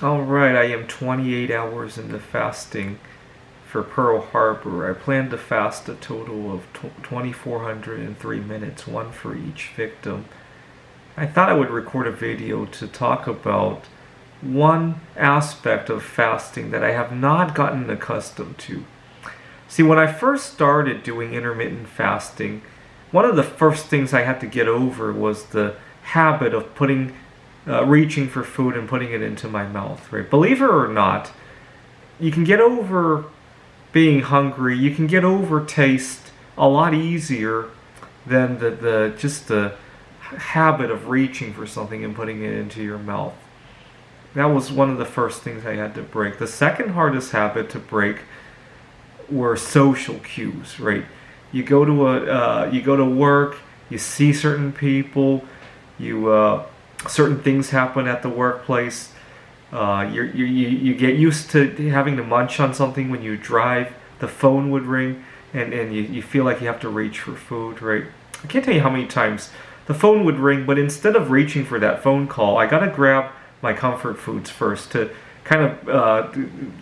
Alright, I am 28 hours into fasting for Pearl Harbor. I plan to fast a total of 2,403 minutes, one for each victim. I thought I would record a video to talk about one aspect of fasting that I have not gotten accustomed to. See, when I first started doing intermittent fasting, one of the first things I had to get over was the habit of reaching for food and putting it into my mouth. Right? Believe it or not, you can get over being hungry. You can get over taste a lot easier than the habit of reaching for something and putting it into your mouth. That was one of the first things I had to break. The second hardest habit to break were social cues. Right? You go to work. You see certain people. Certain things happen at the workplace. You get used to having to munch on something when you drive. The phone would ring, and you feel like you have to reach for food. Right? I can't tell you how many times the phone would ring, but instead of reaching for that phone call, I gotta grab my comfort foods first to kind of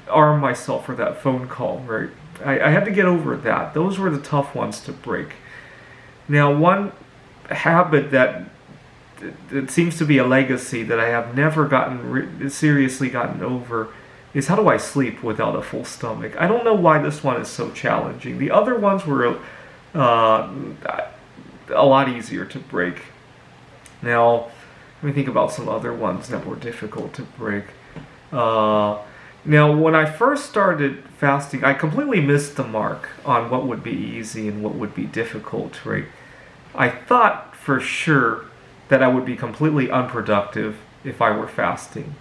arm myself for that phone call. Right? I had to get over that. Those were the tough ones to break. Now, one habit that it seems to be a legacy that I have never seriously gotten over is how do I sleep without a full stomach? I don't know why this one is so challenging. The other ones were a lot easier to break. Now, let me think about some other ones that were difficult to break. Now, when I first started fasting, I completely missed the mark on what would be easy and what would be difficult, right? I thought for sure that I would be completely unproductive if I were fasting.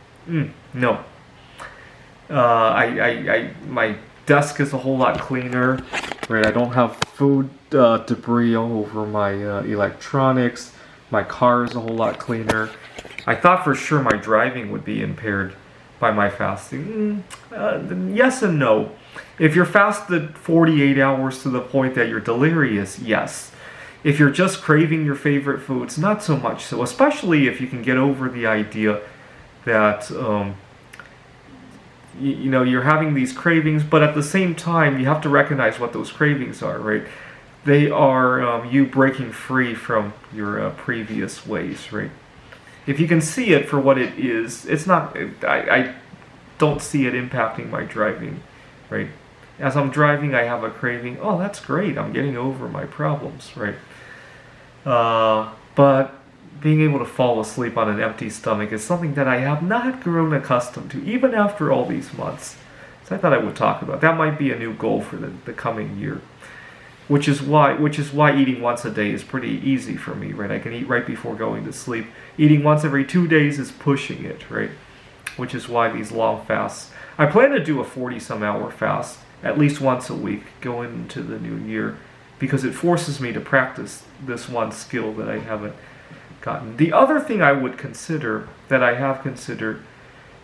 No. My desk is a whole lot cleaner, right? I don't have food debris all over my electronics. My car is a whole lot cleaner. I thought for sure my driving would be impaired by my fasting. Yes and no. If you're fasted 48 hours to the point that you're delirious, yes. If you're just craving your favorite foods, not so much so. Especially if you can get over the idea that you're having these cravings, but at the same time you have to recognize what those cravings are, right? They are you breaking free from your previous ways, right? If you can see it for what it is, it's not. I don't see it impacting my driving, right? As I'm driving, I have a craving. Oh, that's great. I'm getting over my problems, right? But being able to fall asleep on an empty stomach is something that I have not grown accustomed to, even after all these months. So I thought I would talk about that. Might be a new goal for the coming year, which is why eating once a day is pretty easy for me, right? I can eat right before going to sleep. Eating once every 2 days is pushing it, right? Which is why these long fasts. I plan to do a 40-some hour fast at least once a week going into the new year, because it forces me to practice this one skill that I haven't gotten. The other thing I would consider, that I have considered,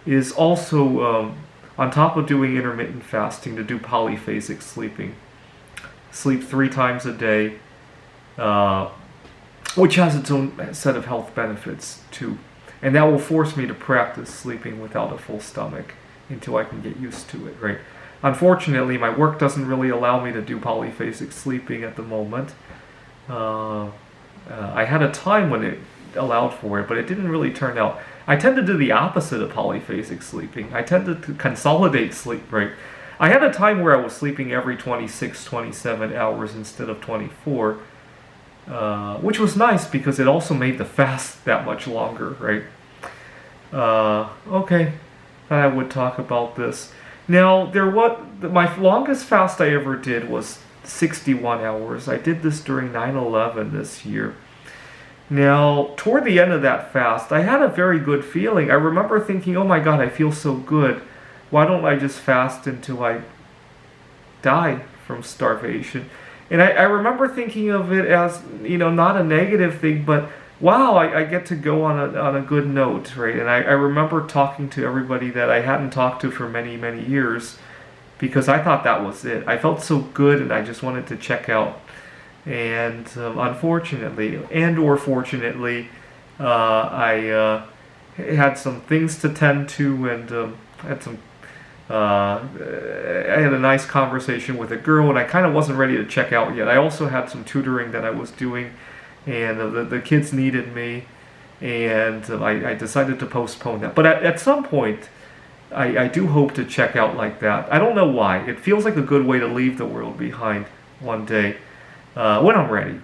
is also, on top of doing intermittent fasting, to do polyphasic sleeping. Sleep 3 times a day, which has its own set of health benefits too. And that will force me to practice sleeping without a full stomach until I can get used to it, right? Unfortunately, my work doesn't really allow me to do polyphasic sleeping at the moment. I had a time when it allowed for it, but it didn't really turn out. I tend to do the opposite of polyphasic sleeping. I tend to consolidate sleep, right? I had a time where I was sleeping every 26, 27 hours instead of 24, which was nice because it also made the fast that much longer, right? Okay, I would talk about this. Now, my longest fast I ever did was 61 hours. I did this during 9/11 this year. Now, toward the end of that fast, I had a very good feeling. I remember thinking, oh my God, I feel so good. Why don't I just fast until I die from starvation? And I remember thinking of it as, not a negative thing, but wow, I get to go on a good note, right? And I remember talking to everybody that I hadn't talked to for many, many years, because I thought that was it. I felt so good and I just wanted to check out. And unfortunately, and or fortunately, I had some things to tend to, and had some. I had a nice conversation with a girl, and I kind of wasn't ready to check out yet. I also had some tutoring that I was doing, and the kids needed me, and I decided to postpone that. But at some point, I do hope to check out like that. I don't know why. It feels like a good way to leave the world behind one day when I'm ready.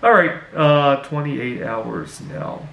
All right, 28 hours now.